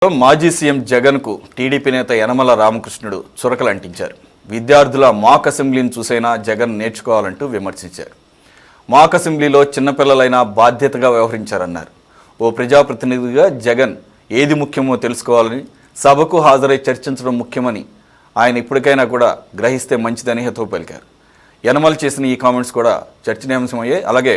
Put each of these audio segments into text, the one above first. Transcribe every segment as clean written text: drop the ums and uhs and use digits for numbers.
మాజీ సీఎం జగన్కు టీడీపీ నేత యనమల రామకృష్ణుడు చురకలు అంటించారు. విద్యార్థుల మాక్ అసెంబ్లీని చూసైనా జగన్ నేర్చుకోవాలంటూ విమర్శించారు. మాక్ అసెంబ్లీలో చిన్నపిల్లలైనా బాధ్యతగా వ్యవహరించారన్నారు. ఓ ప్రజాప్రతినిధిగా జగన్ ఏది ముఖ్యమో తెలుసుకోవాలని, సభకు హాజరై చర్చించడం ముఖ్యమని ఆయన ఇప్పటికైనా కూడా గ్రహిస్తే మంచిదని హితవు పలికారు. యనమల చేసిన ఈ కామెంట్స్ కూడా చర్చనీయాంశమయ్యాయి. అలాగే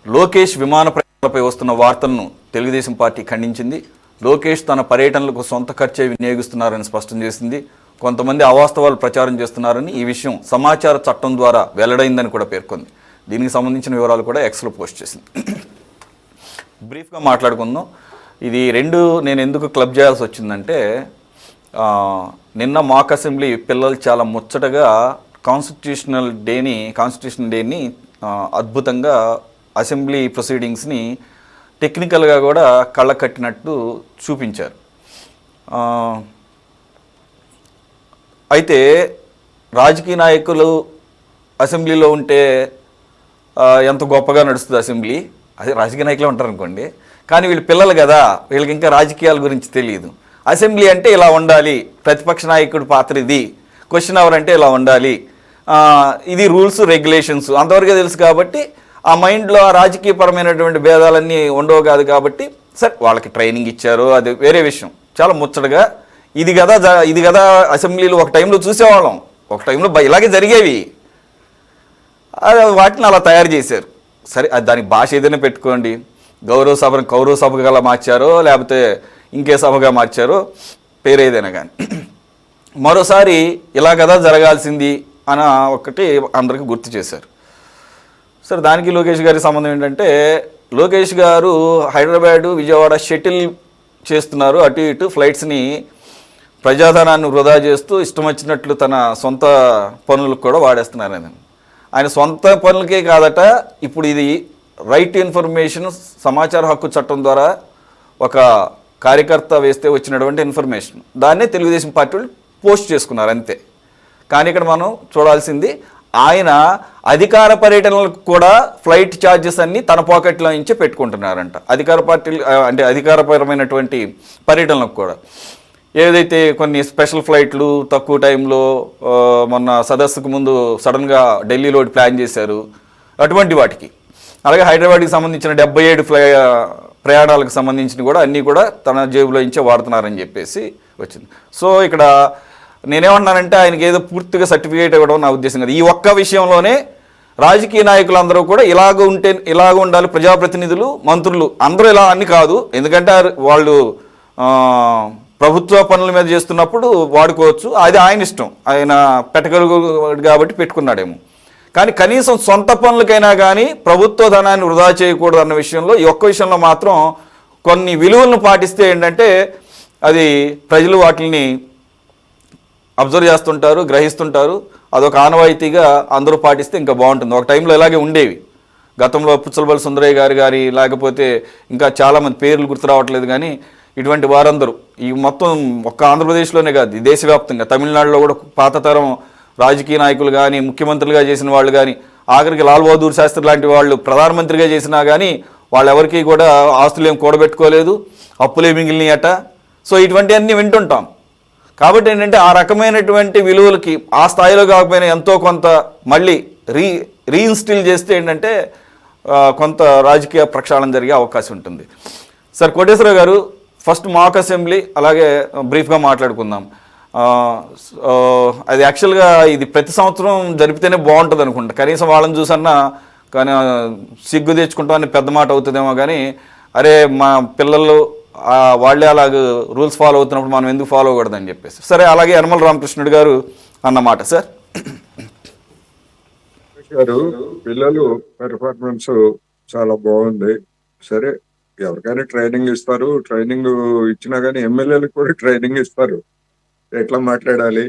లోకేష్ విమాన ప్రయాణాలపై వస్తున్న వార్తలను తెలుగుదేశం పార్టీ ఖండించింది. లోకేష్ తన పర్యటనలకు సొంత ఖర్చే వినియోగిస్తున్నారని స్పష్టం చేసింది. కొంతమంది అవాస్తవాలు ప్రచారం చేస్తున్నారని, ఈ విషయం సమాచార చట్టం ద్వారా వెల్లడైందని కూడా పేర్కొంది. దీనికి సంబంధించిన వివరాలు కూడా ఎక్స్లో పోస్ట్ చేసింది. బ్రీఫ్గా మాట్లాడుకుందాం. ఇది నేను ఎందుకు క్లబ్ చేయాల్సి వచ్చిందంటే, నిన్న మాక్ అసెంబ్లీ పిల్లలు చాలా ముచ్చటగా కాన్స్టిట్యూషన్ డేని అద్భుతంగా అసెంబ్లీ ప్రొసీడింగ్స్ని టెక్నికల్గా కూడా కళ్ళ కట్టినట్టు చూపించారు. అయితే రాజకీయ నాయకులు అసెంబ్లీలో ఉంటే ఎంత గొప్పగా నడుస్తుంది అసెంబ్లీ, అదే రాజకీయ నాయకులు ఉంటారు అనుకోండి. కానీ వీళ్ళు పిల్లలు కదా, వీళ్ళకి ఇంకా రాజకీయాల గురించి తెలియదు. అసెంబ్లీ అంటే ఇలా ఉండాలి, ప్రతిపక్ష నాయకుడి పాత్ర ఇది, క్వశ్చన్ అవర్ అంటే ఇలా ఉండాలి, ఇది రూల్స్ రెగ్యులేషన్స్ అంతవరకే తెలుసు. కాబట్టి ఆ మైండ్లో ఆ రాజకీయపరమైనటువంటి భేదాలన్నీ ఉండవు కాదు. కాబట్టి సరే, వాళ్ళకి ట్రైనింగ్ ఇచ్చారు, అది వేరే విషయం. చాలా ముచ్చటగా ఇది కదా అసెంబ్లీలో ఒక టైంలో చూసేవాళ్ళం, ఒక టైంలో ఇలాగే జరిగేవి. వాటిని అలా తయారు చేశారు. సరే, దానికి భాష ఏదైనా పెట్టుకోండి. గౌరవ సభను కౌరవ సభగా మార్చారో లేకపోతే ఇంకే సభగా మార్చారో, పేరు ఏదైనా కానీ మరోసారి ఇలా కదా జరగాల్సింది అని ఒకటి అందరికీ గుర్తు చేశారు. సరే, దానికి లోకేష్ గారి సంబంధం ఏంటంటే, లోకేష్ గారు హైదరాబాదు విజయవాడ షటిల్ చేస్తున్నారు. అటు ఇటు ఫ్లైట్స్ని ప్రజాధనాన్ని వృధా చేస్తూ ఇష్టం వచ్చినట్లు తన సొంత పనులకు కూడా వాడేస్తున్నారు. ఆయన సొంత పనులకే కాదట, ఇప్పుడు ఇది రైట్ టు ఇన్ఫర్మేషన్ సమాచార హక్కు చట్టం ద్వారా ఒక కార్యకర్త వేస్తే వచ్చినటువంటి ఇన్ఫర్మేషన్, దాన్నే తెలుగుదేశం పార్టీ వాళ్ళు పోస్ట్ చేసుకున్నారు అంతే. కానీ ఇక్కడ మనం చూడాల్సింది, ఆయన అధికార పర్యటనలకు కూడా ఫ్లైట్ ఛార్జెస్ అన్నీ తన పాకెట్లో నుంచే పెట్టుకుంటున్నారంట. అధికార పార్టీలు అంటే అధికారపరమైనటువంటి పర్యటనలకు కూడా ఏదైతే కొన్ని స్పెషల్ ఫ్లైట్లు తక్కువ టైంలో మొన్న సదస్సుకు ముందు సడన్గా ఢిల్లీలో ప్లాన్ చేశారు, అటువంటి వాటికి. అలాగే హైదరాబాద్కి సంబంధించిన 77 ప్రయాణాలకు సంబంధించిన కూడా అన్నీ కూడా తన జేబులో నుంచే వాడుతున్నారని చెప్పేసి వచ్చింది. సో ఇక్కడ నేనేమన్నానంటే, ఆయనకి ఏదో పూర్తిగా సర్టిఫికేట్ ఇవ్వడం నా ఉద్దేశం కదా. ఈ ఒక్క విషయంలోనే రాజకీయ నాయకులందరూ కూడా ఇలాగ ఉండాలి, ప్రజాప్రతినిధులు మంత్రులు అందరూ ఇలా అని కాదు. ఎందుకంటే వాళ్ళు ప్రభుత్వ పనుల మీద చేస్తున్నప్పుడు వాడుకోవచ్చు, అది ఆయన ఇష్టం, ఆయన పెట్టగలుగు కాబట్టి పెట్టుకున్నాడేమో. కానీ కనీసం సొంత పనులకైనా కానీ ప్రభుత్వ ధనాన్ని వృధా చేయకూడదు అన్న విషయంలో, ఈ ఒక్క విషయంలో మాత్రం కొన్ని విలువలను పాటిస్తే ఏంటంటే, అది ప్రజలు వాటిని అబ్జర్వ్ చేస్తుంటారు, గ్రహిస్తుంటారు. అదొక ఆనవాయితీగా అందరూ పాటిస్తే ఇంకా బాగుంటుంది. ఒక టైంలో ఇలాగే ఉండేవి. గతంలో పుచ్చలపల్లి సుందరయ్య గారు లేకపోతే ఇంకా చాలామంది పేర్లు గుర్తు రావట్లేదు, కానీ ఇటువంటి వారందరూ ఈ మొత్తం ఒక్క ఆంధ్రప్రదేశ్లోనే కాదు, దేశవ్యాప్తంగా తమిళనాడులో కూడా పాత తరం రాజకీయ నాయకులు కానీ, ముఖ్యమంత్రులుగా చేసిన వాళ్ళు కానీ, ఆఖరికి లాల్ బహదూర్ శాస్త్రి లాంటి వాళ్ళు ప్రధానమంత్రిగా చేసినా కానీ వాళ్ళు ఎవరికి కూడా ఆస్తులు ఏం కూడబెట్టుకోలేదు, అప్పులే మిగిలినాయట. సో ఇటువంటివన్నీ వింటుంటాం. కాబట్టి ఏంటంటే, ఆ రకమైనటువంటి విలువలకి ఆ స్థాయిలో కాకపోయినా ఎంతో కొంత మళ్ళీ రీఇన్స్టిల్ చేస్తే ఏంటంటే కొంత రాజకీయ ప్రక్షాళన జరిగే అవకాశం ఉంటుంది. సార్ కోటేశ్వరరావు గారు, ఫస్ట్ మాక్ అసెంబ్లీ అలాగే బ్రీఫ్గా మాట్లాడుకుందాం. అది యాక్చువల్గా ఇది ప్రతి సంవత్సరం జరిపితేనే బాగుంటుంది అనుకుంటా. కనీసం వాళ్ళని చూసన్నా కానీ సిగ్గు తెచ్చుకుంటామని పెద్ద మాట అవుతుందేమో, కానీ అరే మా పిల్లలు వాళ్ళే అలాగ రూల్స్ ఫాలో అవుతున్నప్పుడు మనం ఎందుకు ఫాలో అవ్వకూడదని చెప్పేసి. సరే, అలాగే యనమల రామకృష్ణుడు గారు అన్నమాట. సార్ గారు, పిల్లలు పెర్ఫార్మెన్స్ చాలా బాగుంది. సరే, ఎవరికైనా ట్రైనింగ్ ఇస్తారు, ట్రైనింగ్ ఇచ్చినా కానీ ఎమ్మెల్యేలకు కూడా ట్రైనింగ్ ఇస్తారు, ఎట్లా మాట్లాడాలి,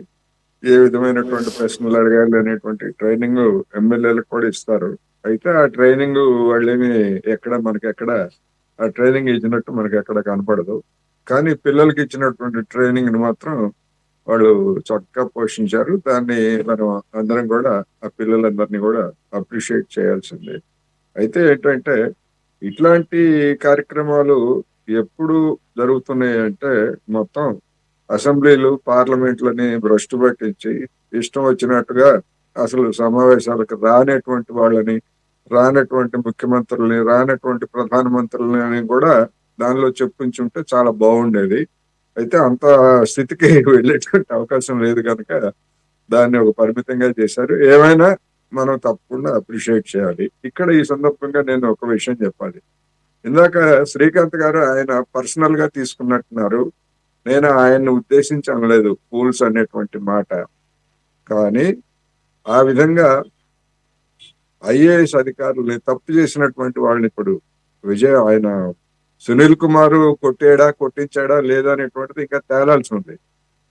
ఏ విధమైనటువంటి ప్రశ్నలు అడగాలి అనేటువంటి ట్రైనింగ్ ఎమ్మెల్యేలకు కూడా ఇస్తారు. అయితే ఆ ట్రైనింగ్ వాళ్ళేమి మనకెక్కడ ఆ ట్రైనింగ్ ఇచ్చినట్టు మనకి ఎక్కడ కనపడదు. కానీ పిల్లలకి ఇచ్చినటువంటి ట్రైనింగ్ ని మాత్రం వాళ్ళు చక్కగా పోషించారు. దాన్ని మనం అందరం కూడా ఆ పిల్లలందరినీ కూడా అప్రిషియేట్ చేయాల్సిందే. అయితే ఏంటంటే, ఇట్లాంటి కార్యక్రమాలు ఎప్పుడు జరుగుతున్నాయి అంటే మొత్తం అసెంబ్లీలు పార్లమెంట్లని భ్రష్టు పట్టించి ఇష్టం వచ్చినట్టుగా అసలు సమావేశాలకు రానటువంటి వాళ్ళని, రానటువంటి ముఖ్యమంత్రుల్ని, రానటువంటి ప్రధానమంత్రులని కూడా దానిలో చెప్పించుంటే చాలా బాగుండేది. అయితే అంత స్థితికి వెళ్ళేటువంటి అవకాశం లేదు కనుక దాన్ని ఒక పరిమితంగా చేశారు. ఏమైనా మనం తప్పకుండా అప్రిషియేట్ చేయాలి. ఇక్కడ ఈ సందర్భంగా నేను ఒక విషయం చెప్పాలి. ఇందాక శ్రీకాంత్ గారు ఆయన పర్సనల్ గా తీసుకున్నట్టున్నారు. నేను ఆయన్ని ఉద్దేశించి అనలేదు ఫూల్స్ అనేటువంటి మాట. కానీ ఆ విధంగా ఐఏఎస్ అధికారుల్ని తప్పు చేసినటువంటి వాళ్ళని ఇప్పుడు ఆయన సునీల్ కుమార్ కొట్టాడా కొట్టించాడా లేదా అనేటువంటిది ఇంకా తేలాల్సి ఉంది.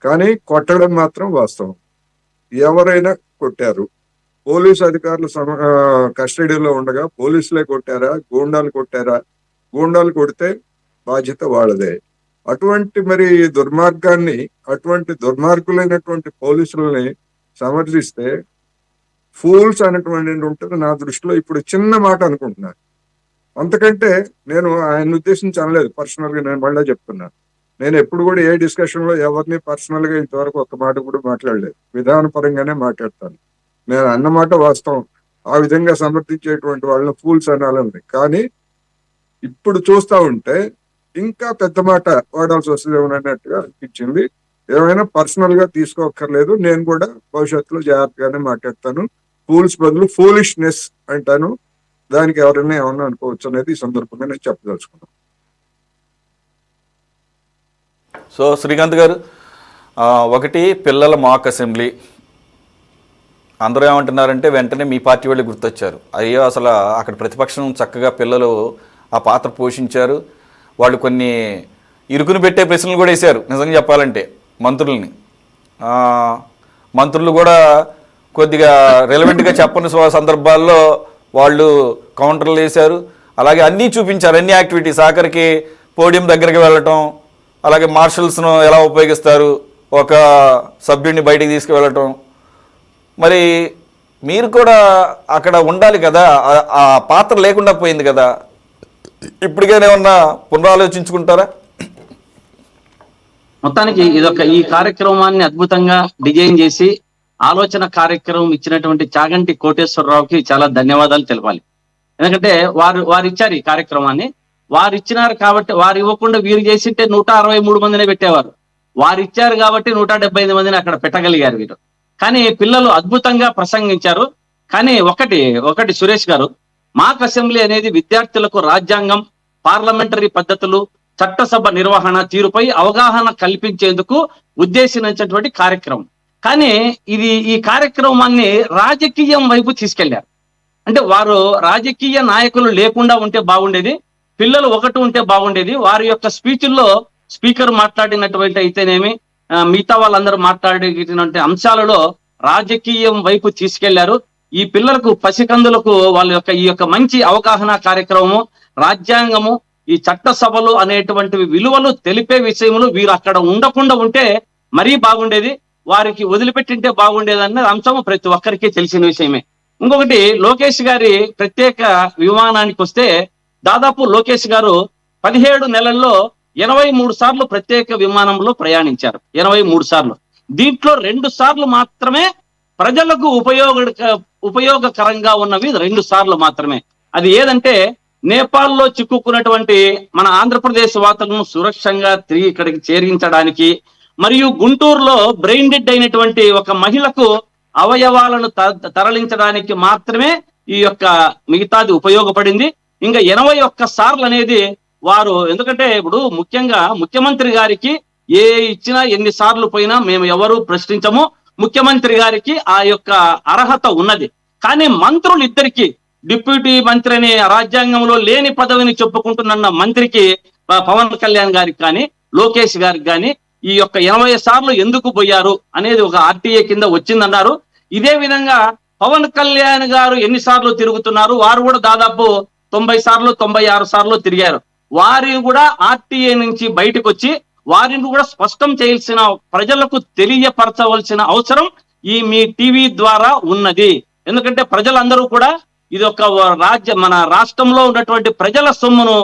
కానీ కొట్టడం మాత్రం వాస్తవం. ఎవరైనా కొట్టారు. పోలీసు అధికారులు కస్టడీలో ఉండగా పోలీసులే కొట్టారా, గూండాలు కొట్టారా? గూండాలు కొడితే బాధ్యత వాళ్ళదే. అటువంటి మరి దుర్మార్గాన్ని, అటువంటి దుర్మార్గులైనటువంటి పోలీసులని సమర్థిస్తే ఫూల్స్ అనేటువంటి ఉంటుంది నా దృష్టిలో. ఇప్పుడు చిన్న మాట అనుకుంటున్నాను. అంతకంటే నేను ఆయన ఉద్దేశించి అనలేదు. పర్సనల్ గా నేను మళ్ళీ చెప్తున్నాను. నేను ఎప్పుడు కూడా ఏ డిస్కషన్ లో ఎవరిని పర్సనల్ గా ఇంతవరకు ఒక్క మాట కూడా మాట్లాడలేదు. విధానపరంగానే మాట్లాడతాను. నేను అన్నమాట వాస్తవం. ఆ విధంగా సమర్థించేటువంటి వాళ్ళని ఫూల్స్ అనాలని. కానీ ఇప్పుడు చూస్తా ఉంటే ఇంకా పెద్ద మాట వాడాల్సి వస్తుంది అన్నట్టుగా అనిపించింది. ఏమైనా పర్సనల్ గా తీసుకోక్కర్లేదు. నేను కూడా భవిష్యత్తులో జాగ్రత్తగానే మాట్లాడతాను. ఫూల్స్ బదులు ఫూలిష్నెస్ అంటాను. దానికి ఎవరైనా ఏమన్నా అనుకోవచ్చు అనేది ఈ సందర్భంగా నేను చెప్పదలుచుకున్నాను. సో శ్రీకాంత్ గారు, ఒకటి పిల్లల మాక్ అసెంబ్లీ, అందరూ ఏమంటున్నారంటే వెంటనే మీ పార్టీ వాళ్ళు గుర్తొచ్చారు. అయ్యో అసలు అక్కడ ప్రతిపక్షం చక్కగా పిల్లలు ఆ పాత్ర పోషించారు. వాళ్ళు కొన్ని ఇరుకుని పెట్టే ప్రశ్నలు కూడా వేశారు. నిజంగా చెప్పాలంటే మంత్రులు కూడా కొద్దిగా రెలవెంట్గా చెప్పని సందర్భాల్లో వాళ్ళు కౌంటర్లు వేశారు. అలాగే అన్నీ చూపించారు, అన్ని యాక్టివిటీస్. ఆఖరికి పోడియం దగ్గరికి వెళ్ళటం, అలాగే మార్షల్స్ను ఎలా ఉపయోగిస్తారు, ఒక సభ్యుడిని బయటికి తీసుకువెళ్ళటం. మరి మీరు కూడా అక్కడ ఉండాలి కదా, ఆ పాత్ర లేకుండా పోయింది కదా. ఇప్పటికైనా ఏమన్నా పునరాలోచించుకుంటారా? మొత్తానికి ఈ కార్యక్రమాన్ని అద్భుతంగా డిజైన్ చేసి ఆలోచన కార్యక్రమం ఇచ్చినటువంటి చాగంటి కోటేశ్వరరావుకి చాలా ధన్యవాదాలు తెలపాలి. ఎందుకంటే వారు ఇచ్చారు ఈ కార్యక్రమాన్ని. వారు ఇచ్చినారు కాబట్టి, వారు ఇవ్వకుండా వీరు చేసింటే 163 మందినే పెట్టేవారు. వారు ఇచ్చారు కాబట్టి 175 మందిని అక్కడ పెట్టగలిగారు వీరు. కానీ పిల్లలు అద్భుతంగా ప్రసంగించారు. కానీ ఒకటి సురేష్ గారు, మాక్ అసెంబ్లీ అనేది విద్యార్థులకు రాజ్యాంగం, పార్లమెంటరీ పద్ధతులు, చట్టసభ నిర్వహణ తీరుపై అవగాహన కల్పించేందుకు ఉద్దేశించినటువంటి కార్యక్రమం. కానీ ఈ కార్యక్రమాన్ని రాజకీయం వైపు తీసుకెళ్లారు. అంటే వారు రాజకీయ నాయకులు లేకుండా ఉంటే బాగుండేది, పిల్లలు ఒకటి ఉంటే బాగుండేది. వారి యొక్క స్పీచ్ల్లో స్పీకర్ మాట్లాడినటువంటి అయితేనేమి, మిగతా వాళ్ళందరూ మాట్లాడినటువంటి అంశాలలో రాజకీయం వైపు తీసుకెళ్లారు. ఈ పిల్లలకు, పసికందులకు వాళ్ళ యొక్క ఈ యొక్క మంచి అవగాహన కార్యక్రమము, రాజ్యాంగము, ఈ చట్ట సభలు అనేటువంటివి విలువలు తెలిపే విషయములు వీరు అక్కడ ఉండకుండా ఉంటే మరీ బాగుండేది. వారికి వదిలిపెట్టింటే బాగుండేదన్న అంశము ప్రతి ఒక్కరికి తెలిసిన విషయమే. ఇంకొకటి, లోకేష్ గారి ప్రత్యేక విమానానికి వస్తే దాదాపు లోకేష్ గారు 17 నెలల్లో 83 సార్లు ప్రత్యేక విమానంలో ప్రయాణించారు. 83 సార్లు. దీంట్లో 2 సార్లు మాత్రమే ప్రజలకు ఉపయోగకరంగా ఉన్నవి 2 సార్లు మాత్రమే. అది ఏదంటే, నేపాల్లో చిక్కుకున్నటువంటి మన ఆంధ్రప్రదేశ్ వాసులను సురక్షంగా తిరిగి ఇక్కడికి చేరించడానికి, మరియు గుంటూరులో బ్రెయిన్ డెడ్ అయినటువంటి ఒక మహిళకు అవయవాలను తరలించడానికి మాత్రమే ఈ యొక్క మిగతాది ఉపయోగపడింది. ఇంకా 81 సార్లు అనేది వారు, ఎందుకంటే ఇప్పుడు ముఖ్యంగా ముఖ్యమంత్రి గారికి ఏ ఇచ్చినా ఎన్ని సార్లు పోయినా మేము ఎవరు ప్రశ్నించము. ముఖ్యమంత్రి గారికి ఆ యొక్క అర్హత ఉన్నది. కానీ మంత్రులు ఇద్దరికి, డిప్యూటీ మంత్రి అనే రాజ్యాంగంలో లేని పదవిని చెప్పుకుంటున్న మంత్రికి, పవన్ కళ్యాణ్ గారికి కానీ లోకేష్ గారికి కానీ ఈ యొక్క 80 సార్లు ఎందుకు పోయారు అనేది ఒక ఆర్టీఏ కింద వచ్చిందన్నారు. ఇదే విధంగా పవన్ కళ్యాణ్ గారు ఎన్నిసార్లు తిరుగుతున్నారు, వారు కూడా దాదాపు 90 సార్లు 96 సార్లు తిరిగారు. వారిని కూడా ఆర్టీఏ నుంచి బయటకు వచ్చి వారిని కూడా స్పష్టం చేయాల్సిన, ప్రజలకు తెలియపరచవలసిన అవసరం ఈ మీ టీవీ ద్వారా ఉన్నది. ఎందుకంటే ప్రజలందరూ కూడా ఇది ఒక మన రాష్ట్రంలో ఉన్నటువంటి ప్రజల సొమ్మును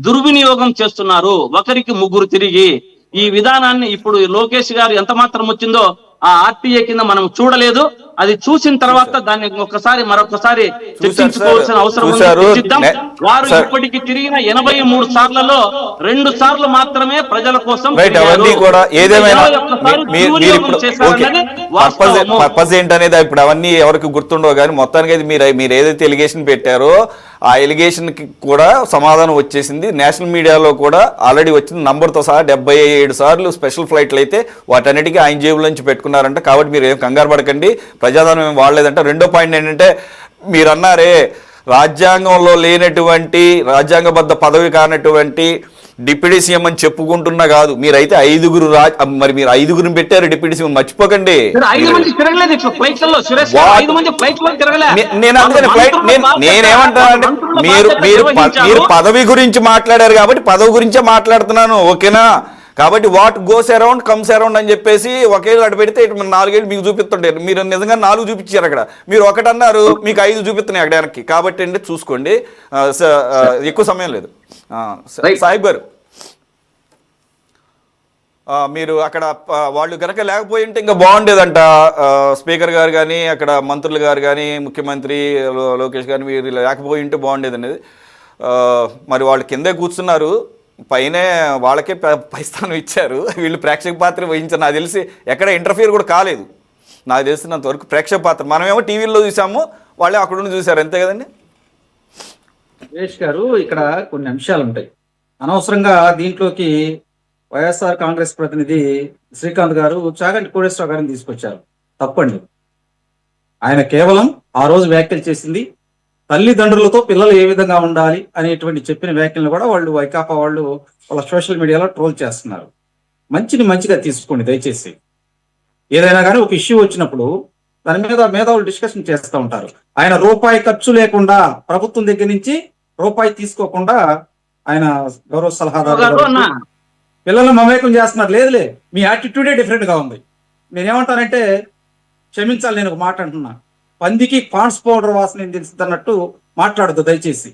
దుర్వినియోగం చేస్తున్నారు, ఒకరికి ముగ్గురు తిరిగి. ఈ విధానాన్ని ఇప్పుడు లోకేష్ గారు ఎంత మాత్రం వచ్చిందో ఆ ఆర్టీఏ కింద మనం చూడలేదు. అది చూసిన తర్వాత దాన్ని మరొకసారి చర్చించుకోవాల్సిన అవసరం ఉంది. చర్చిద్దాం. వారు ఇప్పటికి తిరిగిన 83 సార్లలో 2 సార్లు మాత్రమే ప్రజల కోసం కూడా ఏదేమైనా పర్పస్ ఏంటనేది ఇప్పుడు అవన్నీ ఎవరికి గుర్తుండవు, కానీ మొత్తానికి అయితే మీరు ఏదైతే ఎలిగేషన్ పెట్టారో ఆ ఎలిగేషన్ కి కూడా సమాధానం వచ్చేసింది. నేషనల్ మీడియాలో కూడా ఆల్రెడీ వచ్చింది, నంబర్తో సహా 77 సార్లు స్పెషల్ ఫ్లైట్లు అయితే వాటన్నిటికీ ఆయన జేబుల నుంచి పెట్టుకున్నారంట. కాబట్టి మీరు ఏం కంగారు పడకండి, ప్రజాధనం ఏం వాడలేదంట. రెండో పాయింట్ ఏంటంటే, మీరు అన్నారే రాజ్యాంగంలో లేనటువంటి, రాజ్యాంగబద్ధ పదవి కానటువంటి డిప్యూటీ సీఎం అని చెప్పుకుంటున్నా కాదు, మీరైతే 5గురు మరి మీరు 5గురిని పెట్టారు డిప్యూటీ సీఎం, మర్చిపోకండి. నేనేమంటానంటే, మీరు పదవి గురించి మాట్లాడారు కాబట్టి పదవి గురించే మాట్లాడుతున్నాను, ఓకేనా? కాబట్టి what goes around comes around అని చెప్పేసి ఒకేళ్ళు అటు పెడితే ఇటు 4 ఏళ్ళు మీకు చూపిస్తుంటే, మీరు నిజంగా 4 చూపించారు అక్కడ, మీరు 1 అన్నారు, మీకు 5 చూపిస్తున్నాయి అక్కడ వెనక్కి. కాబట్టి అండి చూసుకోండి, ఎక్కువ సమయం లేదు. సాహిబ్ గారు, మీరు అక్కడ వాళ్ళు కనుక లేకపోయి ఉంటే ఇంకా బాగుండేదంట. స్పీకర్ గారు కానీ, అక్కడ మంత్రులు గారు కానీ, ముఖ్యమంత్రి లోకేష్ గారు మీరు లేకపోయి ఉంటే బాగుండేది అనేది. మరి వాళ్ళు కిందే కూర్చున్నారు, పైనే వాళ్ళకే పై స్థానం ఇచ్చారు, వీళ్ళు ప్రేక్షక పాత్ర వహించారు. నాకు తెలిసి ఎక్కడ ఇంటర్ఫియర్ కూడా కాలేదు, నాకు తెలిసినంత వరకు ప్రేక్షక పాత్ర. మనమేమో టీవీలో చూసాము, వాళ్ళే అక్కడ చూసారు, అంతే కదండి. సురేష్ గారు, ఇక్కడ కొన్ని అంశాలు ఉంటాయి అనవసరంగా. దీంట్లోకి వైఎస్ఆర్ కాంగ్రెస్ ప్రతినిధి శ్రీకాంత్ గారు చాగంటి కోటేశ్వరరావు గారిని తీసుకొచ్చారు. తప్పండి. ఆయన కేవలం ఆ రోజు వ్యాఖ్యలు చేసింది తల్లిదండ్రులతో పిల్లలు ఏ విధంగా ఉండాలి అనేటువంటి చెప్పిన వ్యాఖ్యలను కూడా వాళ్ళు వైకాపా వాళ్ళు వాళ్ళ సోషల్ మీడియాలో ట్రోల్ చేస్తున్నారు. మంచిని మంచిగా తీసుకోండి దయచేసి. ఏదైనా కానీ ఒక ఇష్యూ వచ్చినప్పుడు దాని మీద మేధావులు డిస్కషన్ చేస్తూ ఉంటారు. ఆయన రూపాయి ఖర్చు లేకుండా, ప్రభుత్వం దగ్గర నుంచి రూపాయి తీసుకోకుండా ఆయన గౌరవ సలహాదారు పిల్లలను మమేకం చేస్తున్నారు. లేదులే, మీ యాటిట్యూడే డిఫరెంట్ గా ఉంది. నేనేమంటానంటే, క్షమించాలి, నేను ఒక మాట అంటున్నా, పందికి పాండ్స్ పౌడర్ వాసన ఏం తెలుస్తుంది అన్నట్టు మాట్లాడద్దు దయచేసి.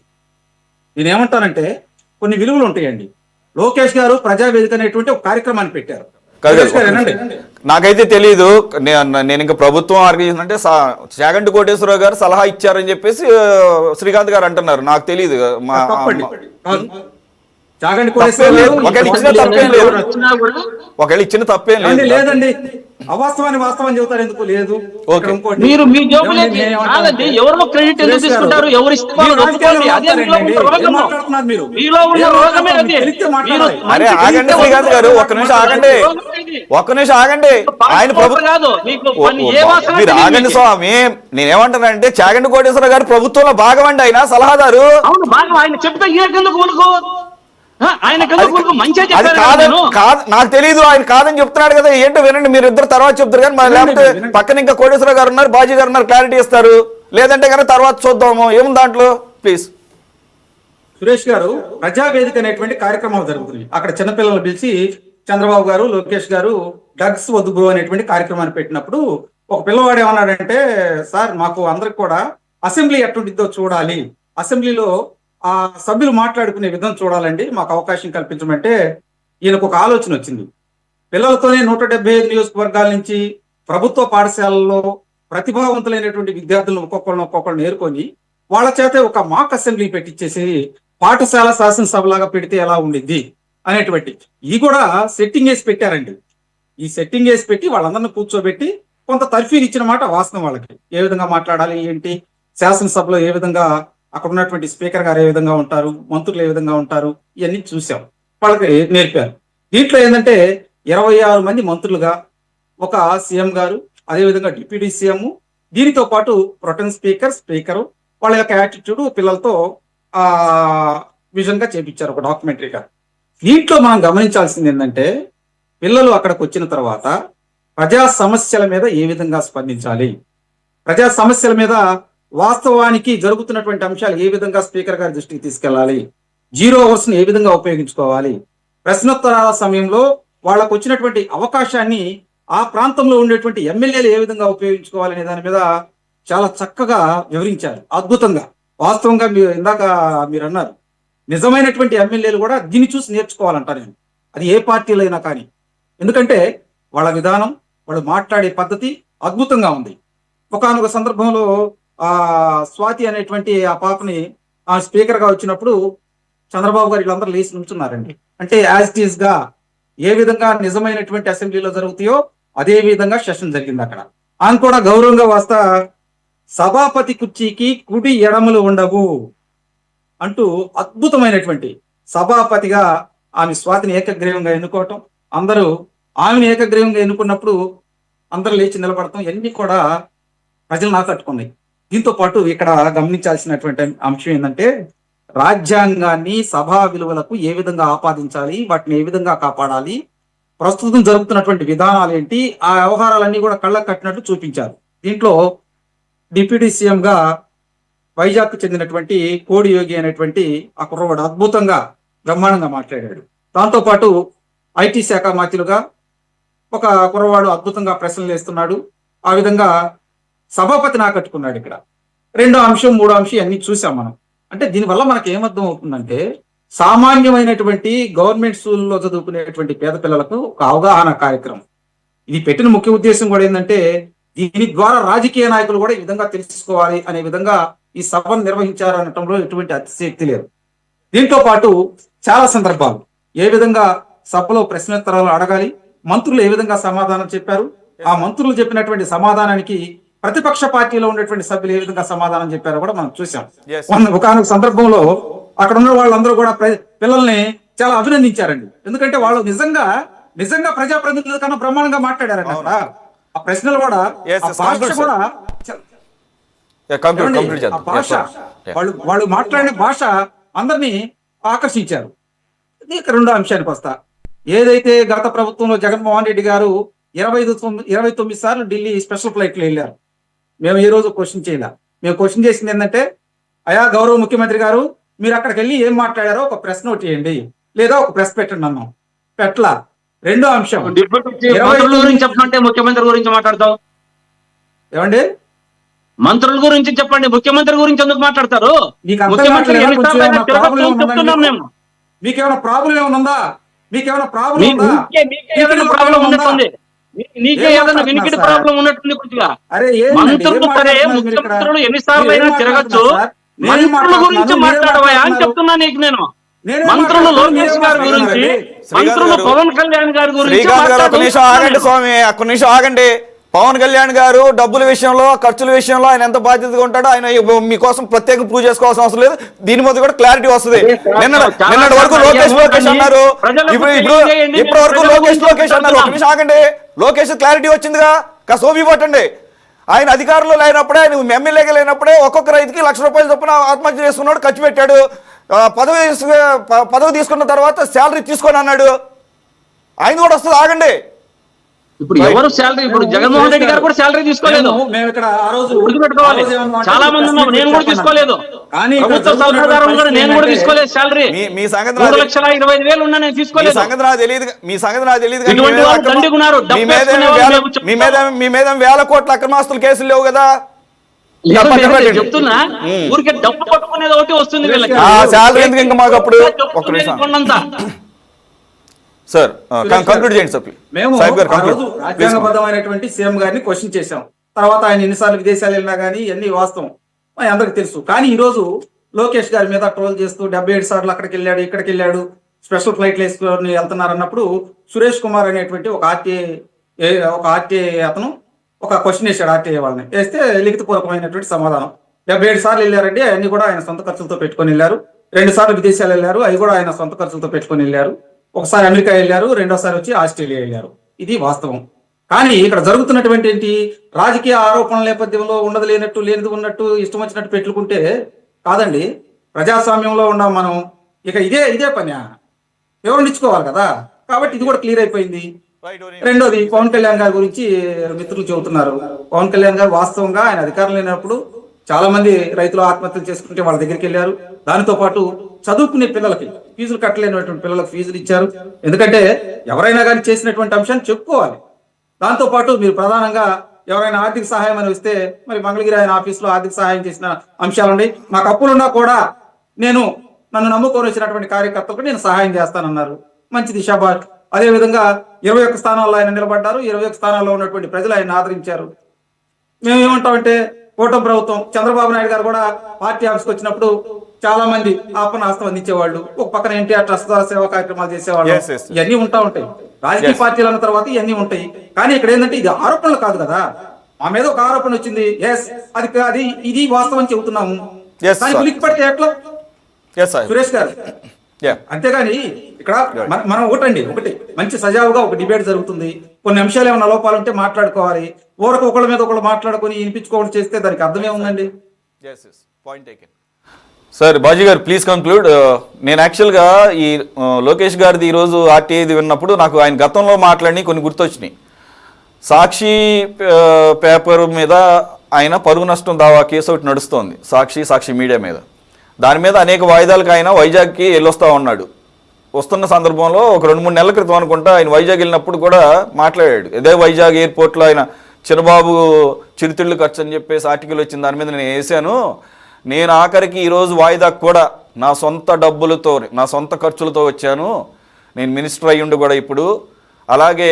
నేనేమంటానంటే, కొన్ని విలువలు ఉంటాయండి. లోకేష్ గారు ప్రజావేదిక అనేటువంటి ఒక కార్యక్రమాన్ని పెట్టారు. నాకైతే తెలీదు, నేను ఇంకా ప్రభుత్వం ఆర్గనైజేషన్ అంటే చాగంటి కోటేశ్వరరావు గారు సలహా ఇచ్చారని చెప్పేసి శ్రీకాంత్ గారు అంటున్నారు. నాకు తెలీదు. ఒకవేళ ఇచ్చిన తప్పేం లేదు, లేదండి. అవాస్తవాన్ని వాస్తవం చెబుతారు, ఎందుకు లేదు? మీరు మీ ఎవరో క్రెడిట్ ఎందుకు తీసుకుంటారు? ఎవరు అరే ఆగండి శ్రీకాంత్ గారు, ఒక్క నిమిషం ఆగండి, ఆయన మీరు ఆగండి స్వామి. నేనేమంటానంటే, చాగంటి కోటేశ్వర గారు ప్రభుత్వంలో భాగం అండి, ఆయన సలహాదారు. ఆయన చెప్తే నాకు తెలీదు, ఆయన కాదని చెప్తున్నాడు కదా. ఏంటో వినండి, మీరు ఇద్దరు తర్వాత చెప్తారు కానీ, లేకపోతే పక్కన ఇంకా కోటేశ్వర గారు ఉన్నారు, బాజీ గారు ఉన్నారు, క్లారిటీ ఇస్తారు. లేదంటే కనుక తర్వాత చూద్దాము, ఏముంది దాంట్లో, ప్లీజ్. సురేష్ గారు, ప్రజావేదిక అనేటువంటి కార్యక్రమాలు జరుగుతుంది. అక్కడ చిన్నపిల్లలు పిలిచి చంద్రబాబు గారు, లోకేష్ గారు డ్రగ్స్ వద్దు బ్రో అనేటువంటి కార్యక్రమాన్ని పెట్టినప్పుడు ఒక పిల్లవాడు ఏమన్నాడంటే, సార్ మాకు అందరికి కూడా అసెంబ్లీ ఎట్టుండిద్దో చూడాలి, అసెంబ్లీలో ఆ సభ్యులు మాట్లాడుకునే విధం చూడాలండి, మాకు అవకాశం కల్పించమంటే ఈయనకు ఒక ఆలోచన వచ్చింది. పిల్లలతోనే 175 నియోజకవర్గాల నుంచి ప్రభుత్వ పాఠశాలల్లో ప్రతిభావంతులైనటువంటి విద్యార్థులను ఒక్కొక్కళ్ళని నేర్కొని వాళ్ళ చేత ఒక మాక్ అసెంబ్లీ పెట్టించేసి పాఠశాల శాసనసభలాగా పెడితే ఎలా ఉండిద్ది అనేటువంటి ఈ కూడా సెట్టింగ్ వేసి పెట్టారండి. ఈ సెట్టింగ్ వేసి పెట్టి వాళ్ళందరినీ కూర్చోబెట్టి కొంత తర్ఫీదు ఇచ్చిన మాట వాస్తవం. వాళ్ళకి ఏ విధంగా మాట్లాడాలి ఏంటి, శాసనసభలో ఏ విధంగా అక్కడ ఉన్నటువంటి స్పీకర్ గారు ఏ విధంగా ఉంటారు, మంత్రులు ఏ విధంగా ఉంటారు, ఇవన్నీ చూసాం, వాళ్ళకి నేర్పారు. దీంట్లో ఏంటంటే 26 మంది మంత్రులుగా, ఒక సీఎం గారు, అదేవిధంగా డిప్యూటీ సీఎం, దీనితో పాటు ప్రొటెన్ స్పీకరు వాళ్ళ యొక్క యాటిట్యూడ్ పిల్లలతో విజన్ గా చేపించారు ఒక డాక్యుమెంటరీగా. దీంట్లో మనం గమనించాల్సింది ఏంటంటే, పిల్లలు అక్కడికి వచ్చిన తర్వాత ప్రజా సమస్యల మీద ఏ విధంగా స్పందించాలి, ప్రజా సమస్యల మీద వాస్తవానికి జరుగుతున్నటువంటి అంశాలు ఏ విధంగా స్పీకర్ గారి దృష్టికి తీసుకెళ్లాలి, 0 అవర్స్ ని ఏ విధంగా ఉపయోగించుకోవాలి, ప్రశ్నోత్తరాల సమయంలో వాళ్ళకు వచ్చినటువంటి అవకాశాన్ని ఆ ప్రాంతంలో ఉండేటువంటి ఎమ్మెల్యేలు ఏ విధంగా ఉపయోగించుకోవాలనే దాని మీద చాలా చక్కగా వివరించారు, అద్భుతంగా. వాస్తవంగా ఇందాక మీరు అన్నారు, నిజమైనటువంటి ఎమ్మెల్యేలు కూడా దీన్ని చూసి నేర్చుకోవాలంట నేను. అది ఏ పార్టీలో అయినా కానీ. ఎందుకంటే వాళ్ళ విధానం, వాళ్ళు మాట్లాడే పద్ధతి అద్భుతంగా ఉంది. ఒకానొక సందర్భంలో స్వాతి అనేటువంటి ఆ పాపని ఆ స్పీకర్ గా వచ్చినప్పుడు చంద్రబాబు గారు వీళ్ళందరూ లేచి నుంచున్నారండి. అంటే యాజ్ ఇట్ ఈస్ గా ఏ విధంగా నిజమైనటువంటి అసెంబ్లీలో జరుగుతాయో అదే విధంగా సెషన్ జరిగింది అక్కడ. ఆయన కూడా గౌరవంగా వస్తా సభాపతి కుర్చీకి కుడి ఎడమలు ఉండవు అంటూ అద్భుతమైనటువంటి సభాపతిగా ఆమె స్వాతిని ఏకగ్రీవంగా ఎన్నుకోవటం, అందరూ ఆమెను ఏకగ్రీవంగా ఎన్నుకున్నప్పుడు అందరూ లేచి నిలబడటం, ఇవన్నీ కూడా ప్రజలు ఆకట్టుకున్నాయి. దీంతో పాటు ఇక్కడ గమనించాల్సినటువంటి అంశం ఏంటంటే రాజ్యాంగాన్ని, సభా విలువలకు ఏ విధంగా ఆపాదించాలి, వాటిని ఏ విధంగా కాపాడాలి, ప్రస్తుతం జరుగుతున్నటువంటి విధానాలు ఏంటి, ఆ వ్యవహారాలన్నీ కూడా కళ్ళకు కట్టినట్టు చూపించారు. దీంట్లో డిప్యూటీ సీఎం గా వైజాగ్ చెందినటువంటి కోడి యోగి అనేటువంటి ఆ కుర్రవాడు అద్భుతంగా బ్రహ్మాండంగా మాట్లాడాడు. దాంతో పాటు ఐటీ శాఖ మంత్రులుగా ఒక కుర్రవాడు అద్భుతంగా ప్రశ్నలు వేస్తున్నాడు. ఆ విధంగా సభాపతిని ఆకట్టుకున్నాడు. ఇక్కడ రెండో అంశం, మూడో అంశం అన్ని చూసాం మనం. అంటే దీనివల్ల మనకి ఏమర్థం అవుతుందంటే సామాన్యమైనటువంటి గవర్నమెంట్ స్కూల్లో చదువుకునేటువంటి పేద పిల్లలకు ఒక అవగాహన కార్యక్రమం. ఇది పెట్టిన ముఖ్య ఉద్దేశం కూడా ఏంటంటే దీని ద్వారా రాజకీయ నాయకులు కూడా ఈ విధంగా తెలుసుకోవాలి అనే విధంగా ఈ సభను నిర్వహించారు అనటంలో ఎటువంటి అతిశక్తి లేదు. దీంతో పాటు చాలా సందర్భాలు ఏ విధంగా సభలో ప్రశ్నోత్తరాలు అడగాలి, మంత్రులు ఏ విధంగా సమాధానం చెప్పారు, ఆ మంత్రులు చెప్పినటువంటి సమాధానానికి ప్రతిపక్ష పార్టీలో ఉన్నటువంటి సభ్యులు ఏ విధంగా సమాధానం చెప్పారో కూడా మనం చూసాం. ఒకనొక సందర్భంలో అక్కడ ఉన్న వాళ్ళందరూ కూడా పిల్లల్ని చాలా అభినందించారండి. ఎందుకంటే వాళ్ళు నిజంగా ప్రజాప్రతినిధుల కన్నా బ్రహ్మాండంగా మాట్లాడారండి. అక్కడ ఆ ప్రశ్నలు కూడా భాష కూడా వాళ్ళు మాట్లాడిన భాష అందరినీ ఆకర్షించారు. ఇక రెండో అంశానికి వస్తా. ఏదైతే గత ప్రభుత్వంలో జగన్మోహన్ రెడ్డి గారు 29 సార్లు ఢిల్లీ స్పెషల్ ఫ్లైట్లు వెళ్ళారు. మేము ఈ రోజు క్వశ్చన్ చేయలే. మేము క్వశ్చన్ చేసింది ఏంటంటే అయా గౌరవ ముఖ్యమంత్రి గారు మీరు అక్కడికి వెళ్ళి ఏం మాట్లాడారో ఒక ప్రెస్ నోట్ చేయండి, లేదా ఒక ప్రెస్ పెట్టండి అన్నాం. పెట్లా. రెండో అంశం చెప్పండి, ముఖ్యమంత్రి గురించి మాట్లాడతాం ఏమండి? మంత్రుల గురించి చెప్పండి, ముఖ్యమంత్రి గురించి ఎందుకు మాట్లాడతారు? మీకేమైనా ప్రాబ్లం ఏమైనా ఉందా? మీకేమైనా ప్రాబ్లం ఉన్నట్టుంది, నీకే ఏదైనా వినికిడి ప్రాబ్లం ఉన్నట్టుంది కొద్దిగా. మంత్రులు సరే, ముఖ్యమంత్రులు ఎన్నిసార్లు అయినా తిరగచ్చు, మంత్రుల గురించి మాట్లాడవా అని చెప్తున్నా నీకు నేను. మంత్రులు లోకేష్ గారి గురించి, మంత్రులు పవన్ కళ్యాణ్ గారి గురించి ఆగండి. పవన్ కళ్యాణ్ గారు డబ్బుల విషయంలో, ఖర్చుల విషయంలో ఆయన ఎంత బాధ్యతగా ఉంటాడో ఆయన మీకోసం ప్రత్యేక ప్రూవ్ చేసుకోవాల్సిన అవసరం లేదు. దీని మీద కూడా క్లారిటీ వస్తుంది. నిన్నటి వరకు లోకేష్ అన్నారు, ఇప్పటి వరకు లోకేష్ అన్నారు. ఒక నిమిషం ఆగండి. లోకేష్ క్లారిటీ వచ్చిందిగా, కాస్త ఓపి పట్టండి. ఆయన అధికారంలో లేనప్పుడే, ఆయన ఎమ్మెల్యేగా లేనప్పుడే ఒక్కొక్క రైతుకి ₹1,00,000 చొప్పున ఆత్మహత్య చేసుకున్నాడు, ఖర్చు పెట్టాడు. పదవి తీసుకున్న తర్వాత శాలరీ తీసుకొని అన్నాడు. ఆయన కూడా వస్తుంది. ఆగండి. ఇప్పుడు ఎవరు శాలరీ, ఇప్పుడు జగన్మోహన్ రెడ్డి గారు కూడా శాలరీ తీసుకోలేదు. గుర్తుపెట్టుకోవాలి, చాలా మంది ఉన్నాం, నేను కూడా తీసుకోలేదు. ప్రభుత్వ సలహాదారులు కూడా నేను కూడా తీసుకోలేదు శాలరీ. 3,25,000 ఉన్నా నేను తీసుకోలేదు. మీ సంగతి నాకు తెలియదు. మీ మీద 1,000 కోట్ల అక్రమాస్తుల కేసులు లేవు కదా. చెప్తున్నా, ఊరికే డబ్బు పట్టుకునేది ఒకటి వస్తుంది వీళ్ళకి. శాలరీ ఎందుకు ఇంకా మాకు అప్పుడు ఒక్క నిమిషం సార్, కంక్లూడ్ చేయండి సార్. మేము రాజ్యాంగబద్ధమైనటువంటి సీఎం గారిని క్వశ్చన్ చేశాం. తర్వాత ఆయన ఎన్నిసార్లు విదేశాలు వెళ్ళినా కానీ ఇవన్నీ వాస్తవం అందరికి తెలుసు. కానీ ఈ రోజు లోకేష్ గారి మీద ట్రోల్ చేస్తూ 77 సార్లు అక్కడికి వెళ్ళాడు, ఇక్కడికి వెళ్ళాడు, స్పెషల్ ఫ్లైట్లు వేసుకొని వెళ్తున్నారు అన్నప్పుడు సురేష్ కుమార్ అనేటువంటి ఒక ఆర్టీఐ అతను ఒక క్వశ్చన్ వేసాడు. ఆర్టీఐ వాళ్ళని వేస్తే లిఖితపూర్వకమైనటువంటి సమాధానం. 77 సార్లు వెళ్ళారండి, అవన్నీ కూడా ఆయన సొంత ఖర్చులతో పెట్టుకొని వెళ్ళారు. 2 సార్లు విదేశాలు వెళ్ళారు, అవి కూడా ఆయన సొంత ఖర్చులతో పెట్టుకొని వెళ్ళారు. ఒకసారి అమెరికా వెళ్ళారు, రెండోసారి వచ్చి ఆస్ట్రేలియా వెళ్ళారు. ఇది వాస్తవం. కానీ ఇక్కడ జరుగుతున్నటువంటి ఏంటి, రాజకీయ ఆరోపణల నేపథ్యంలో ఉండదు లేనట్టు, లేనిది ఉన్నట్టు, ఇష్టం వచ్చినట్టు పెట్టుకుంటే కాదండి. ప్రజాస్వామ్యంలో ఉన్నాం మనం. ఇక ఇదే పని వివరణించుకోవాలి కదా. కాబట్టి ఇది కూడా క్లియర్ అయిపోయింది. రెండోది, పవన్ కళ్యాణ్ గారి గురించి మిత్రులు చెబుతున్నారు. పవన్ కళ్యాణ్ గారు వాస్తవంగా ఆయన అధికారం లేనప్పుడు చాలా మంది రైతులు ఆత్మహత్యలు చేసుకుంటే వాళ్ళ దగ్గరికి వెళ్ళారు. దానితో పాటు చదువుకునే పిల్లలకి ఫీజులు కట్టలేనటువంటి పిల్లలకు ఫీజులు ఇచ్చారు. ఎందుకంటే ఎవరైనా కానీ చేసినటువంటి అంశాన్ని చెప్పుకోవాలి. దాంతో పాటు మీరు ప్రధానంగా ఎవరైనా ఆర్థిక సహాయం అని వస్తే, మరి మంగళగిరి ఆయన ఆఫీసులో ఆర్థిక సహాయం చేసిన అంశాలు ఉన్నాయి. మాకు అప్పులున్నా కూడా నేను నన్ను నమ్ముకొని వచ్చినటువంటి కార్యకర్తలకు నేను సహాయం చేస్తానన్నారు. మంచిది, షాబాష్. అదేవిధంగా 21 స్థానాల్లో ఆయన నిలబడ్డారు. 21 స్థానాల్లో ఉన్నటువంటి ప్రజలు ఆయన ఆదరించారు. మేము ఏమంటామంటే కూటమి ప్రభుత్వం, చంద్రబాబు నాయుడు గారు కూడా పార్టీ ఆఫీస్కి వచ్చినప్పుడు చాలా మంది ఆపణ హస్తం అందించేవాళ్ళు. ఒక పక్కన ఎన్టీఆర్ ట్రస్ట్ ద్వారా సేవా కార్యక్రమాలు చేసేవాళ్ళు. Yes, yes, yes. ఇవన్నీ ఉంటాయి. రాజకీయ Yes. పార్టీలు అన్న తర్వాత ఇవన్నీ ఉంటాయి. కానీ ఇక్కడ ఏంటంటే ఇది ఆరోపణలు కాదు కదా. మా మీద ఒక ఆరోపణ వచ్చింది, ఎస్, అది ఇది వాస్తవం చెబుతున్నాము. Yes, కానీ sir. ఉలిక్కి పడితే ఎట్లా ఎస్ సార్. సురేష్ గారు? యా. అంతేగాని ఇక్కడ మనం ఒకటి మంచి సజావుగా ఒక డిబేట్ జరుగుతుంది. కొన్ని అంశాలు ఏమైనా లోపాలు ఉంటే మాట్లాడుకోవాలి. ఒకళ్ళ మీద ఒకళ్ళు మాట్లాడుకొని వినిపించుకోవడం చేస్తే దానికి అర్థమే ఉందండి. Point taken. సార్ బాజీ గారు ప్లీజ్ కంక్లూడ్. నేను యాక్చువల్గా ఈ లోకేష్ గారిది ఈరోజు ఆర్టీఐది విన్నప్పుడు నాకు ఆయన గతంలో మాట్లాడి కొన్ని గుర్తొచ్చినాయి. సాక్షి పేపర్ మీద ఆయన పరువు నష్టం దావా కేసు ఒకటి నడుస్తోంది, సాక్షి మీడియా మీద. దాని మీద అనేక వాయిదాలకు ఆయన వైజాగ్కి వెళ్ళొస్తూ ఉన్నాడు. వస్తున్న సందర్భంలో ఒక 2-3 నెలల క్రితం అనుకుంటా ఆయన వైజాగ్ వెళ్ళినప్పుడు కూడా మాట్లాడాడు. ఇదే వైజాగ్ ఎయిర్పోర్ట్లో ఆయన చిరబాబు చిరుతిళ్ళు ఖర్చు అని చెప్పేసి ఆర్టికల్ వచ్చింది, దాని మీద నేను వేసాను. నేను ఆఖరికి ఈరోజు వాయిదాకు కూడా నా సొంత డబ్బులతో, నా సొంత ఖర్చులతో వచ్చాను. నేను మినిస్టర్ అయ్యుండి కూడా ఇప్పుడు, అలాగే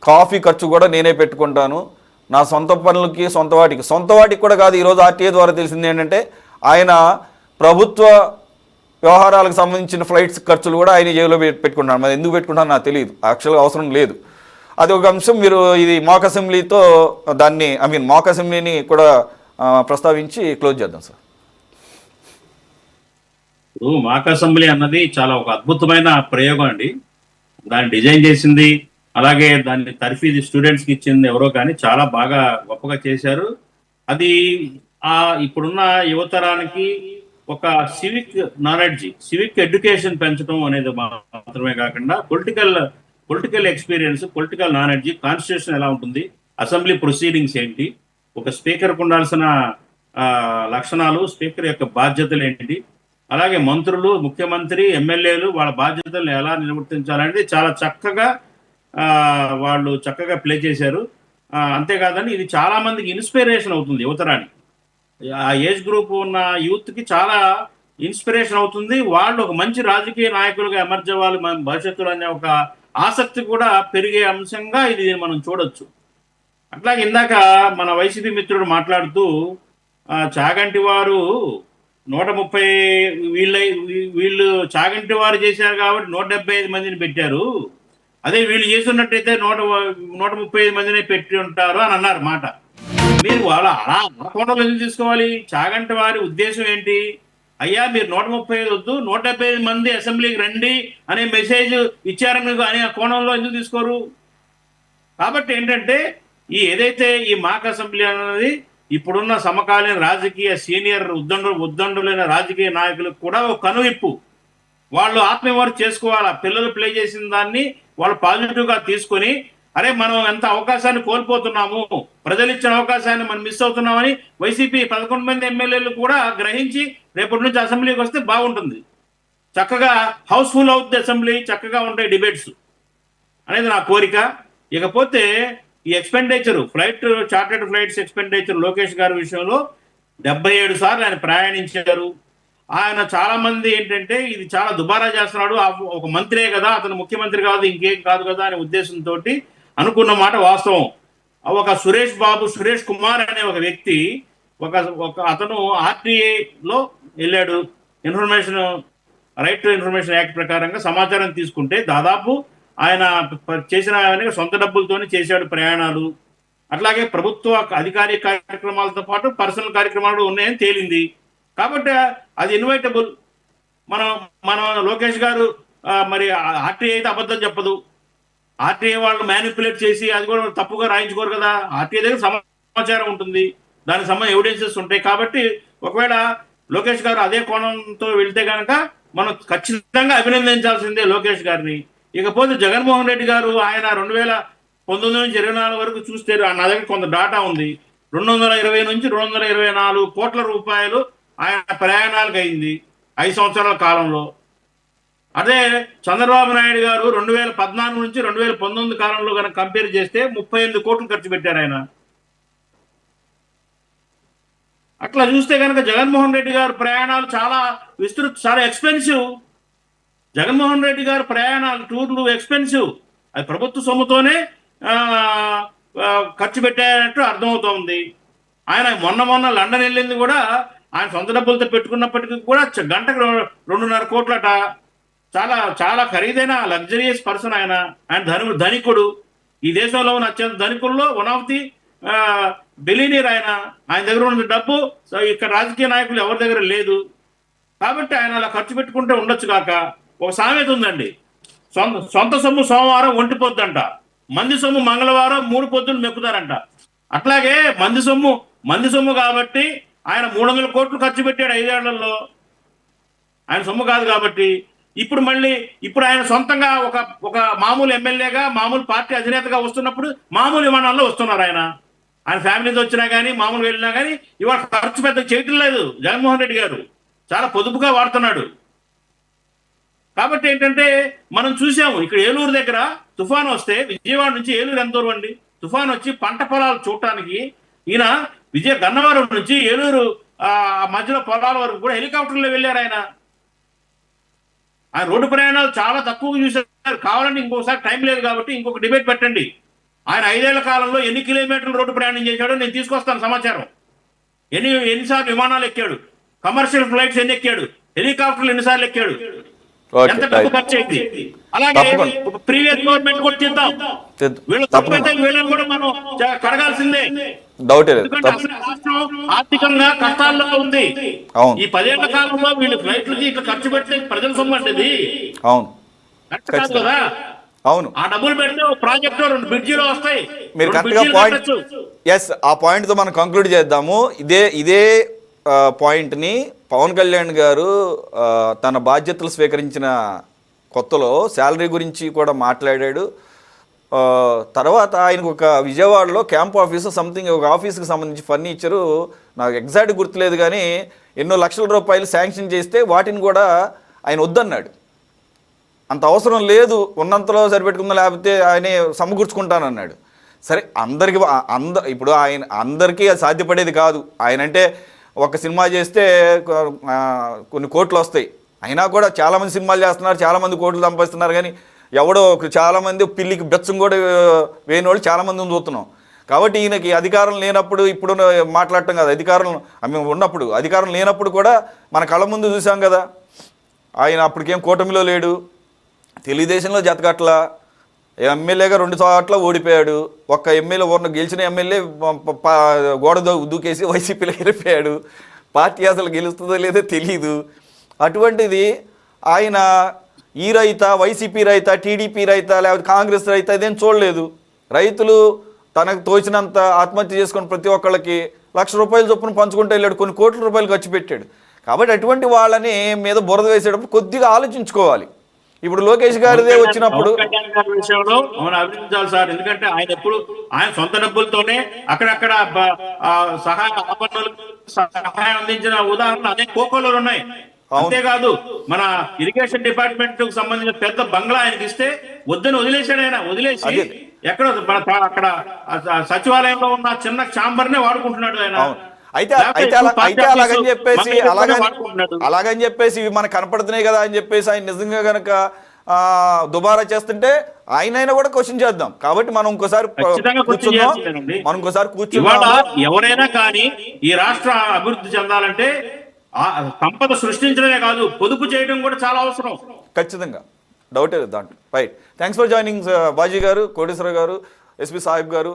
కాఫీ ఖర్చు కూడా నేనే పెట్టుకుంటాను. నా సొంత పనులకి సొంత వాటికి కూడా కాదు. ఈరోజు ఆర్టీఏ ద్వారా తెలిసింది ఏంటంటే ఆయన ప్రభుత్వ వ్యవహారాలకు సంబంధించిన ఫ్లైట్స్ ఖర్చులు కూడా ఆయన జేబులో పెట్టుకుంటాను. మరి ఎందుకు పెట్టుకుంటాను నాకు తెలియదు, యాక్చువల్గా అవసరం లేదు. అది ఒక అంశం. మీరు ఇది మాక్ అసెంబ్లీతో దాన్ని మాక్ అసెంబ్లీని కూడా ప్రస్తావించి క్లోజ్ చేద్దాం సార్. ఇప్పుడు మాక్ అసెంబ్లీ అన్నది చాలా ఒక అద్భుతమైన ప్రయోగం అండి. దాన్ని డిజైన్ చేసింది, అలాగే దాన్ని తర్ఫీది స్టూడెంట్స్కి ఇచ్చింది ఎవరో కానీ చాలా బాగా గొప్పగా చేశారు. అది ఇప్పుడున్న యువతరానికి ఒక సివిక్ నాలెడ్జ్, సివిక్ ఎడ్యుకేషన్ పెంచడం అనేది మాత్రమే కాకుండా political experience, political knowledge, constitution ఎలా ఉంటుంది, అసెంబ్లీ ప్రొసీడింగ్స్ ఏంటి, ఒక స్పీకర్కు ఉండాల్సిన లక్షణాలు, స్పీకర్ యొక్క బాధ్యతలు ఏంటి, అలాగే మంత్రులు, ముఖ్యమంత్రి, ఎమ్మెల్యేలు వాళ్ళ బాధ్యతలను ఎలా నిర్వర్తించాలనేది చాలా చక్కగా వాళ్ళు ప్లే చేశారు. అంతేకాదని ఇది చాలా మందికి ఇన్స్పిరేషన్ అవుతుంది. యువతరానికి, ఆ ఏజ్ గ్రూప్ ఉన్న యూత్కి చాలా ఇన్స్పిరేషన్ అవుతుంది. వాళ్ళు ఒక మంచి రాజకీయ నాయకులుగా ఎమర్జ్ అవ్వాలి మన భవిష్యత్తులో అనే ఒక ఆసక్తి కూడా పెరిగే అంశంగా ఇది మనం చూడొచ్చు. అట్లాగే ఇందాక మన వైసీపీ మిత్రుడు మాట్లాడుతూ చాగంటి వారు 130 వీళ్ళు చాగంటి వారు చేశారు కాబట్టి 175 మందిని పెట్టారు, అదే వీళ్ళు చేస్తున్నట్టయితే 135 మందిని పెట్టి ఉంటారు అని అన్నారు మాట. మీరు వాళ్ళ అలా కోణంలో ఎందుకు తీసుకోవాలి? చాగంటి వారి ఉద్దేశం ఏంటి? అయ్యా మీరు 135 వద్దు, 175 మంది అసెంబ్లీకి రండి అనే మెసేజ్ ఇచ్చారని అనే కోణంలో ఎందుకు తీసుకోరు? కాబట్టి ఏంటంటే ఏదైతే ఈ మాక్ అసెంబ్లీ అనేది ఇప్పుడున్న సమకాలీన రాజకీయ సీనియర్ ఉద్దండులైన రాజకీయ నాయకులకు కూడా ఒక కనువిప్పు. వాళ్ళు ఆత్మవిమర్శ చేసుకోవాలా. పిల్లలు ప్లే చేసిన దాన్ని వాళ్ళు పాజిటివ్గా తీసుకొని, అరే మనం ఎంత అవకాశాన్ని కోల్పోతున్నాము, ప్రజలు ఇచ్చిన అవకాశాన్ని మనం మిస్ అవుతున్నామని వైసీపీ 11 మంది ఎమ్మెల్యేలు కూడా గ్రహించి రేపటి నుంచి అసెంబ్లీకి వస్తే బాగుంటుంది. చక్కగా హౌస్ఫుల్ అవుతుంది అసెంబ్లీ, చక్కగా ఉంటాయి డిబేట్స్ అనేది నా కోరిక. ఇకపోతే ఈ expenditure, chartered flights expenditure Lokesh గారి విషయంలో 77 సార్లు ఆయన ప్రయాణించారు. ఆయన చాలా మంది ఏంటంటే ఇది చాలా దుబారా చేస్తున్నాడు, ఒక మంత్రే కదా, అతను ముఖ్యమంత్రి కాదు, ఇంకేం కాదు కదా అనే ఉద్దేశంతో అనుకున్న మాట వాస్తవం. ఒక సురేష్ కుమార్ అనే ఒక వ్యక్తి అతను ఆర్టీఏలో వెళ్ళాడు. రైట్ టు ఇన్ఫర్మేషన్ యాక్ట్ ప్రకారంగా సమాచారం తీసుకుంటే దాదాపు ఆయన చేసిన సొంత డబ్బులతోనే చేశాడు ప్రయాణాలు. అట్లాగే ప్రభుత్వ అధికారిక కార్యక్రమాలతో పాటు పర్సనల్ కార్యక్రమాలు ఉన్నాయని తేలింది. కాబట్టి అది ఇన్వైటబుల్. మన లోకేష్ గారు మరి ఆర్టీఐ అయితే అబద్ధం చెప్పదు. ఆర్టీఐ వాళ్ళు మ్యానిపులేట్ చేసి అది కూడా తప్పుగా రాయించుకోరు కదా. ఆర్టీఐ దగ్గర సమాచారం ఉంటుంది, దానికి సంబంధించిన ఎవిడెన్సెస్ ఉంటాయి. కాబట్టి ఒకవేళ లోకేష్ గారు అదే కోణంతో వెళ్తే కనుక మనం ఖచ్చితంగా అభినందించాల్సిందే లోకేష్ గారిని. ఇకపోతే జగన్మోహన్ రెడ్డి గారు ఆయన 2019 నుంచి 24 వరకు చూస్తే నా దగ్గర కొంత డాటా ఉంది. 220 నుంచి 224 కోట్ల రూపాయలు ఆయన ప్రయాణాలకు అయింది 5 సంవత్సరాల కాలంలో. అదే చంద్రబాబు నాయుడు గారు 2014 నుంచి 2019 కాలంలో కనుక కంపేర్ చేస్తే 38 కోట్లు ఖర్చు పెట్టారు ఆయన. అట్లా చూస్తే కనుక జగన్మోహన్ రెడ్డి గారి ప్రయాణాలు చాలా ఎక్స్పెన్సివ్. జగన్మోహన్ రెడ్డి గారి ప్రయాణాలు, టూర్లు ఎక్స్పెన్సివ్. అది ప్రభుత్వ సొమ్ముతోనే ఖర్చు పెట్టారంటూ అర్థమవుతోంది. ఆయన మొన్న లండన్ వెళ్ళింది కూడా ఆయన సొంత డబ్బులతో పెట్టుకున్నప్పటికీ కూడా గంటకు 2.5 కోట్లట. చాలా చాలా ఖరీదైన లగ్జరియస్ పర్సన్ ఆయన. ధనికుడు. ఈ దేశంలో ఉన్న అత్యంత ధనికుల్లో వన్ ఆఫ్ ది బిలియనీర్ ఆయన. ఆయన దగ్గర ఉన్న డబ్బు ఇక్కడ రాజకీయ నాయకులు ఎవరి దగ్గర లేదు. కాబట్టి ఆయన అలా ఖర్చు పెట్టుకుంటే ఉండొచ్చు కాక. ఒక సామెత ఉందండి, సొంత సొమ్ము సోమవారం ఒంటి పొద్దంట, మంది సొమ్ము మంగళవారం 3 పొద్దులు మెక్కుతారంట. అట్లాగే మంది సొమ్ము కాబట్టి ఆయన 300 కోట్లు ఖర్చు పెట్టాడు 5 ఏళ్లలో. ఆయన సొమ్ము కాదు కాబట్టి ఇప్పుడు ఆయన సొంతంగా ఒక మామూలు ఎమ్మెల్యేగా, మామూలు పార్టీ అధినేతగా వస్తున్నప్పుడు మామూలు విమానాల్లో వస్తున్నారు. ఆయన ఫ్యామిలీతో వచ్చినా కానీ, మామూలు వెళ్ళినా కానీ ఇవాళ ఖర్చు పెద్ద చేయటం లేదు. జగన్మోహన్ రెడ్డి గారు చాలా పొదుపుగా వాడుతున్నాడు. కాబట్టి ఏంటంటే మనం చూసాము, ఇక్కడ ఏలూరు దగ్గర తుఫాను వస్తే విజయవాడ నుంచి ఏలూరు ఎంత దూరం అండి? తుఫాను వచ్చి పంట పొలాలు చూడటానికి ఈయన గన్నవరం నుంచి ఏలూరు మధ్యలో పొలాల వరకు కూడా హెలికాప్టర్లో వెళ్ళారు. ఆయన రోడ్డు ప్రయాణాలు చాలా తక్కువగా చూశారు. కావాలంటే ఇంకోసారి టైం లేదు కాబట్టి ఇంకొక డిబేట్ పెట్టండి. ఆయన 5 ఏళ్ల కాలంలో ఎన్ని కిలోమీటర్లు రోడ్డు ప్రయాణం చేశాడో నేను తీసుకొస్తాను సమాచారం. ఎన్నిసార్లు విమానాలు ఎక్కాడు, కమర్షియల్ ఫ్లైట్స్ ఎన్ని ఎక్కాడు, హెలికాప్టర్లు ఎన్నిసార్లు ఎక్కాడు, ఎంత డబ్బు ఖర్చు అయింది. అలాగే ప్రీవియస్ గవర్నమెంట్ కూడా చేద్దాం. వీళ్ళని కూడా మనం కడగాల్సిందే. రాష్ట్రం ఆర్థికంగా కష్టాల్లో ఉంది. ఈ 10 ఏళ్ల కాలంలో వీళ్ళు ఫ్లైట్లకి ఇట్లా ఖర్చు పెడితే ప్రజల సొమ్ము అంటది కాదు కదా. అవును, ఆ డబ్బులు పెడితే ప్రాజెక్ట్ 2 బ్రిడ్జిలో వస్తాయి. మీరు కరెక్ట్గా పాయింట్, ఎస్, ఆ పాయింట్ తో మనం కంక్లూడ్ చేద్దాము. ఇదే పాయింట్ని పవన్ కళ్యాణ్ గారు తన బాధ్యతలు స్వీకరించిన కొత్తలో శాలరీ గురించి కూడా మాట్లాడాడు. తర్వాత ఆయనకు ఒక విజయవాడలో క్యాంప్ ఆఫీసు సంథింగ్ ఒక ఆఫీస్కి సంబంధించి ఫర్నిచరు, నాకు ఎగ్జాక్ట్ గుర్తులేదు కానీ ఎన్నో లక్షల రూపాయలు శాంక్షన్ చేస్తే వాటిని కూడా ఆయన వద్దన్నాడు. అంత అవసరం లేదు, ఉన్నంతలో సరిపెట్టుకుందా, లేకపోతే ఆయనే సమకూర్చుకుంటానన్నాడు. సరే, ఇప్పుడు అందరికీ అది సాధ్యపడేది కాదు. ఆయనంటే ఒక సినిమా చేస్తే కొన్ని కోట్లు వస్తాయి. అయినా కూడా చాలామంది సినిమాలు చేస్తున్నారు, చాలామంది కోట్లు సంపాదిస్తున్నారు. కానీ ఎవడో చాలామంది పిల్లికి బెచ్చం కూడా వేయని వాళ్ళు చాలామందిని చూస్తున్నాం. కాబట్టి ఈయనకి అధికారం లేనప్పుడు, ఇప్పుడు మాట్లాడటం కాదు, ఉన్నప్పుడు అధికారం లేనప్పుడు కూడా మన కళ్ళ ముందు చూసాం కదా. ఆయన అప్పటికేం కూటమిలో లేడు, తెలుగుదేశంలో జతకట్లా, ఎమ్మెల్యేగా 2 చోట్ల ఓడిపోయాడు. ఒక్క ఎమ్మెల్యే గెలిచిన ఎమ్మెల్యే గోడ దూకేసి వైసీపీలో వెళ్ళిపోయాడు. పార్టీ అసలు గెలుస్తుందో లేదో తెలియదు. అటువంటిది ఆయన ఈ రైతా, వైసీపీ రైతా, టీడీపీ రైతా, లేకపోతే కాంగ్రెస్ రైతా ఇదేం చూడలేదు. రైతులు తనకు తోచినంత ఆత్మహత్య చేసుకుని ప్రతి ఒక్కళ్ళకి ₹1,00,000 చొప్పున పంచుకుంటూ వెళ్ళాడు. కొన్ని కోట్ల రూపాయలు ఖర్చు పెట్టాడు. కాబట్టి అటువంటి వాళ్ళని మీద బురద వేసేటప్పుడు కొద్దిగా ఆలోచించుకోవాలి. ఇప్పుడు లోకేష్ గారిదే వచ్చినప్పుడు విషయంలో మనం అభినందించాలి సార్. ఎందుకంటే ఆయన సొంత డబ్బులతోనే అక్కడక్కడ సహాయం అందించిన ఉదాహరణలు అనేక కోకోలో ఉన్నాయి. అంతేకాదు మన ఇరిగేషన్ డిపార్ట్మెంట్ కు సంబంధించిన పెద్ద బంగ్లా ఆయనకి ఇస్తే వద్దని వదిలేశాడు. ఆయన వదిలేసి ఎక్కడ అక్కడ సచివాలయంలో ఉన్న చిన్న ఛాంబర్ నే వాడుకుంటున్నాడు ఆయన. అలాగని చెప్పేసి ఇవి మనకు కనపడుతున్నాయి కదా అని చెప్పేసి ఆయన నిజంగా గనక దుబారా చేస్తుంటే ఆయన కూడా క్వశ్చన్ చేద్దాం. కాబట్టి మనం ఇంకోసారి కూర్చుందాం. ఎవరైనా కానీ ఈ రాష్ట్ర అభివృద్ధి చెందాలంటే సంపద సృష్టించడమే కాదు, పొదుపు చేయడం కూడా చాలా అవసరం. ఖచ్చితంగా, డౌటే లేదు దాంట్లో. Right, thanks for joining Baji గారు, కోటేశ్వర గారు, ఎస్పీ సాహిబ్ గారు.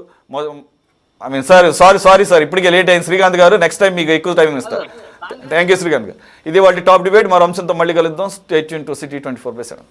సారీ ఇప్పటికే లేట్ అయింది. శ్రీకాంత్ గారు, నెక్స్ట్ టైం మీకు ఎక్కువ టైం ఇస్తారు. థ్యాంక్ యూ శ్రీకాంత్ గారు. ఇది వాళ్ళ టాప్ డిబేట్. మరో అంశంతో మళ్ళీ కలుద్దాం. Stay tune to city 24/7.